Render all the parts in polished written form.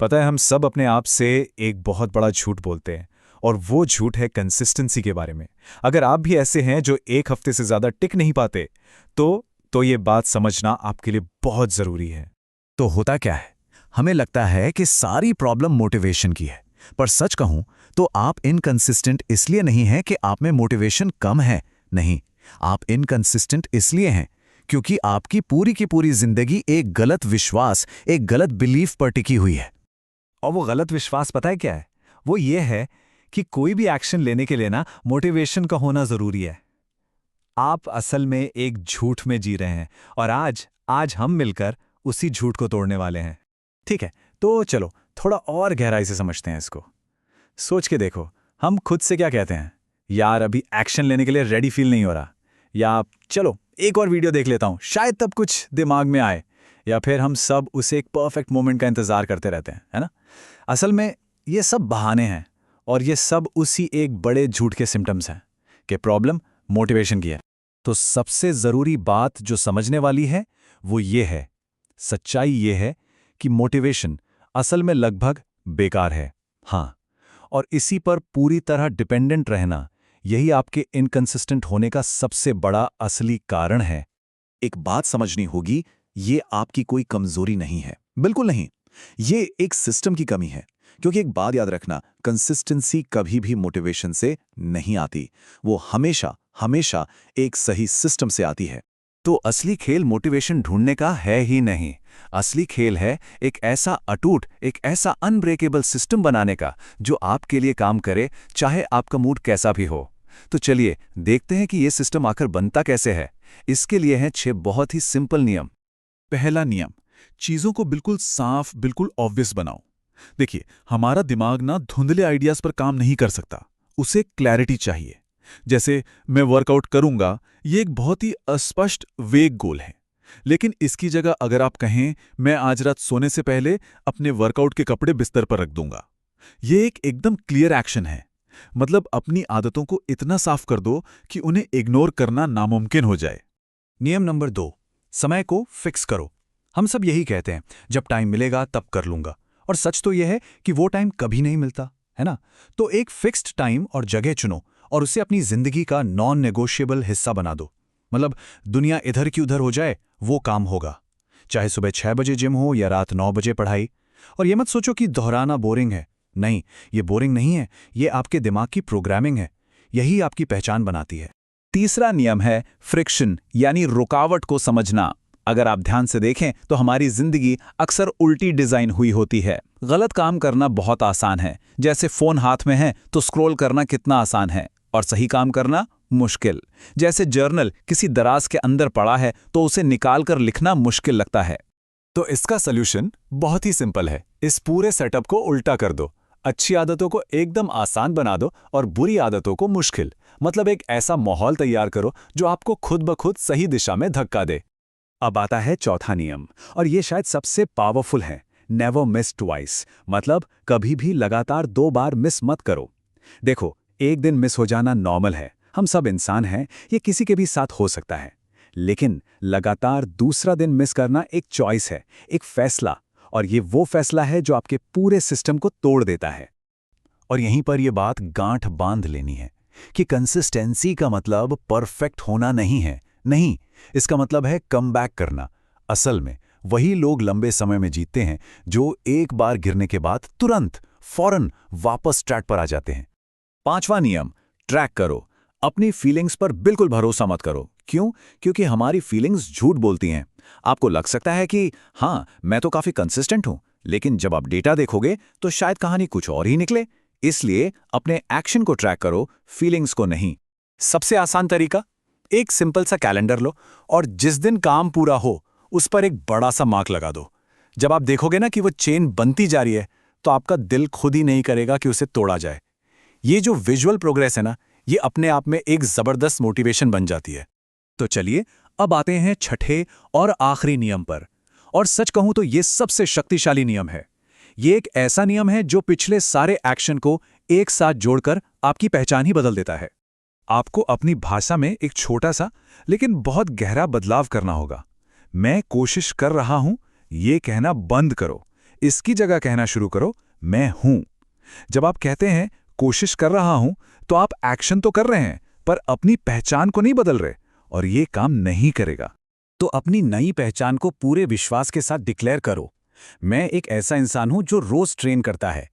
पता है हम सब अपने आप से एक बहुत बड़ा झूठ बोलते हैं और वो झूठ है कंसिस्टेंसी के बारे में। अगर आप भी ऐसे हैं जो एक हफ्ते से ज़्यादा टिक नहीं पाते तो ये बात समझना आपके लिए बहुत ज़रूरी है। तो होता क्या है, हमें लगता है कि सारी प्रॉब्लम मोटिवेशन की है, पर सच कहूं तो आप इनकंसिस्टेंट इसलिए नहीं हैं कि आप में मोटिवेशन कम है। नहीं, आप इनकंसिस्टेंट इसलिए हैं क्योंकि आपकी पूरी की पूरी जिंदगी एक गलत विश्वास, एक गलत बिलीफ पर टिकी हुई है। और वो गलत विश्वास पता है क्या है? वो ये है कि कोई भी एक्शन लेने के लिए ना मोटिवेशन का होना ज़रूरी है। आप असल में एक झूठ में जी रहे हैं और आज आज हम मिलकर उसी झूठ को तोड़ने वाले हैं। ठीक है, तो चलो थोड़ा और गहराई से समझते हैं इसको। सोच के देखो, हम खुद से क्या कहते हैं? यार अभी एक्शन लेने के लिए रेडी फील नहीं हो रहा, या चलो एक और वीडियो देख लेता हूं, शायद तब कुछ दिमाग में आए। या फिर हम सब उसे एक परफेक्ट मोमेंट का इंतजार करते रहते हैं, है ना? असल में ये सब बहाने हैं और ये सब उसी एक बड़े झूठ के सिम्टम्स हैं कि प्रॉब्लम मोटिवेशन की है। तो सबसे जरूरी बात जो समझने वाली है वो ये है, सच्चाई ये है कि मोटिवेशन असल में लगभग बेकार है। हाँ, और इसी पर पूरी तरह डिपेंडेंट रहना, यही आपके इनकंसिस्टेंट होने का सबसे बड़ा असली कारण है। एक बात समझनी होगी, ये आपकी कोई कमजोरी नहीं है, बिल्कुल नहीं। ये एक सिस्टम की कमी है, क्योंकि एक बात याद रखना, कंसिस्टेंसी कभी भी मोटिवेशन से नहीं आती, वो हमेशा हमेशा एक सही सिस्टम से आती है। तो असली खेल मोटिवेशन ढूंढने का है ही नहीं, असली खेल है एक ऐसा अटूट, एक ऐसा अनब्रेकेबल सिस्टम बनाने का जो आपके लिए काम करे, चाहे आपका मूड कैसा भी हो। तो चलिए देखते हैं कि ये सिस्टम आखिर बनता कैसे है। इसके लिए हैं 6 बहुत ही सिंपल नियम। पहला नियम, चीजों को बिल्कुल साफ, बिल्कुल ऑब्वियस बनाओ। देखिए, हमारा दिमाग ना धुंधले आइडियाज पर काम नहीं कर सकता, उसे क्लैरिटी चाहिए। जैसे मैं वर्कआउट करूंगा, ये एक बहुत ही अस्पष्ट वेग गोल है। लेकिन इसकी जगह अगर आप कहें मैं आज रात सोने से पहले अपने वर्कआउट के कपड़े बिस्तर पर रख दूंगा, ये एक एकदम क्लियर एक्शन है। मतलब अपनी आदतों को इतना साफ कर दो कि उन्हें इग्नोर करना नामुमकिन हो जाए। नियम नंबर 2, समय को फिक्स करो। हम सब यही कहते हैं, जब टाइम मिलेगा तब कर लूंगा, और सच तो यह है कि वो टाइम कभी नहीं मिलता, है ना? तो एक फिक्स्ड टाइम और जगह चुनो और उसे अपनी जिंदगी का नॉन नेगोशिएबल हिस्सा बना दो। मतलब दुनिया इधर की उधर हो जाए, वो काम होगा। चाहे सुबह 6 बजे जिम हो या रात 9 बजे पढ़ाई। और ये मत सोचो कि दोहराना बोरिंग है। नहीं, ये बोरिंग नहीं है, ये आपके दिमाग की प्रोग्रामिंग है। यही आपकी पहचान बनाती है। तीसरा नियम है फ्रिक्शन, यानी रुकावट को समझना। अगर आप ध्यान से देखें तो हमारी जिंदगी अक्सर उल्टी डिजाइन हुई होती है। गलत काम करना बहुत आसान है, जैसे फोन हाथ में है तो स्क्रॉल करना कितना आसान है, और सही काम करना मुश्किल। जैसे जर्नल किसी दराज के अंदर पड़ा है तो उसे निकालकर लिखना मुश्किल लगता है। तो इसका सल्यूशन बहुत ही सिंपल है, इस पूरे सेटअप को उल्टा कर दो। अच्छी आदतों को एकदम आसान बना दो और बुरी आदतों को मुश्किल। मतलब एक ऐसा माहौल तैयार करो जो आपको खुद ब खुद सही दिशा में धक्का दे। अब आता है चौथा नियम, और ये शायद सबसे पावरफुल है। Never miss twice. मतलब कभी भी लगातार 2 बार मिस मत करो। देखो, एक दिन मिस हो जाना नॉर्मल है, हम सब इंसान हैं, ये किसी के भी साथ हो सकता है। लेकिन लगातार दूसरा दिन मिस करना एक चॉइस है, एक फैसला, और ये वो फैसला है जो आपके पूरे सिस्टम को तोड़ देता है। और यहीं पर यह बात गांठ बांध लेनी है कि कंसिस्टेंसी का मतलब परफेक्ट होना नहीं है। नहीं, इसका मतलब है कम बैक करना। असल में वही लोग लंबे समय में जीतते हैं जो एक बार गिरने के बाद तुरंत फौरन वापस ट्रैक पर आ जाते हैं। 5वां नियम, ट्रैक करो। अपनी फीलिंग्स पर बिल्कुल भरोसा मत करो। क्यों? क्योंकि हमारी फीलिंग्स झूठ बोलती हैं। आपको लग सकता है कि हाँ, मैं तो काफी कंसिस्टेंट हूं, लेकिन जब आप डेटा देखोगे तो शायद कहानी कुछ और ही निकले। इसलिए अपने एक्शन को ट्रैक करो, फीलिंग्स को नहीं। सबसे आसान तरीका, एक सिंपल सा कैलेंडर लो और जिस दिन काम पूरा हो उस पर एक बड़ा सा मार्क लगा दो। जब आप देखोगे ना कि वो चेन बनती जा रही है, तो आपका दिल खुद ही नहीं करेगा कि उसे तोड़ा जाए। ये जो विजुअल प्रोग्रेस है ना, ये अपने आप में एक जबरदस्त मोटिवेशन बन जाती है। तो चलिए अब आते हैं छठे और आखिरी नियम पर। और सच कहूं तो ये सबसे शक्तिशाली नियम है। ये एक ऐसा नियम है जो पिछले सारे एक्शन को एक साथ जोड़कर आपकी पहचान ही बदल देता है। आपको अपनी भाषा में एक छोटा सा लेकिन बहुत गहरा बदलाव करना होगा। मैं कोशिश कर रहा हूं, ये कहना बंद करो। इसकी जगह कहना शुरू करो, मैं हूं। जब आप कहते हैं कोशिश कर रहा हूं, तो आप एक्शन तो कर रहे हैं, पर अपनी पहचान को नहीं बदल रहे, और ये काम नहीं करेगा। तो अपनी नई पहचान को पूरे विश्वास के साथ डिक्लेयर करो। मैं एक ऐसा इंसान हूं जो रोज ट्रेन करता है।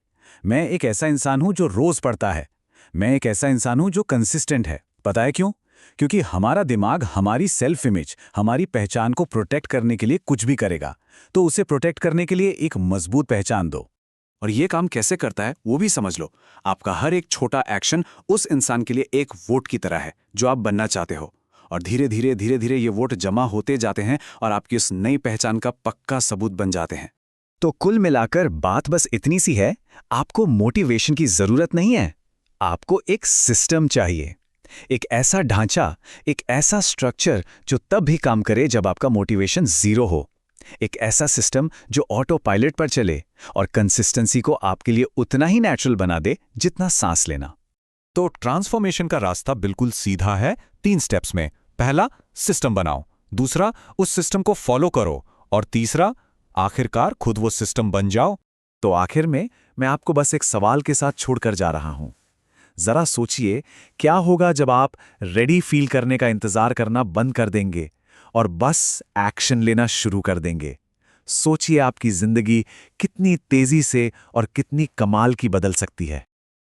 मैं एक ऐसा इंसान हूं जो रोज पढ़ता है। मैं एक ऐसा इंसान हूं जो कंसिस्टेंट है। पता है क्यों? क्योंकि हमारा दिमाग हमारी सेल्फ इमेज, हमारी पहचान को प्रोटेक्ट करने के लिए कुछ भी करेगा। तो उसे प्रोटेक्ट करने के लिए एक मजबूत पहचान दो। और ये काम कैसे करता है वो भी समझ लो। आपका हर एक छोटा एक्शन उस इंसान के लिए एक वोट की तरह है जो आप बनना चाहते हो। और धीरे धीरे ये वोट जमा होते जाते हैं और आपकी उस नई पहचान का पक्का सबूत बन जाते हैं। तो कुल मिलाकर बात बस इतनी सी है, आपको मोटिवेशन की जरूरत नहीं है। आपको एक सिस्टम चाहिए, एक ऐसा ढांचा, एक ऐसा स्ट्रक्चर जो तब भी काम करे जब आपका मोटिवेशन जीरो हो। एक ऐसा सिस्टम जो ऑटो पायलट पर चले और कंसिस्टेंसी को आपके लिए उतना ही नेचुरल बना दे जितना सांस लेना। तो ट्रांसफॉर्मेशन का रास्ता बिल्कुल सीधा है 3 स्टेप्स में। पहला, सिस्टम बनाओ। दूसरा, उस सिस्टम को फॉलो करो। और तीसरा, आखिरकार खुद वो सिस्टम बन जाओ। तो आखिर में मैं आपको बस एक सवाल के साथ छोड़कर जा रहा हूं। जरा सोचिए, क्या होगा जब आप रेडी फील करने का इंतजार करना बंद कर देंगे और बस एक्शन लेना शुरू कर देंगे? सोचिए आपकी जिंदगी कितनी तेजी से और कितनी कमाल की बदल सकती है।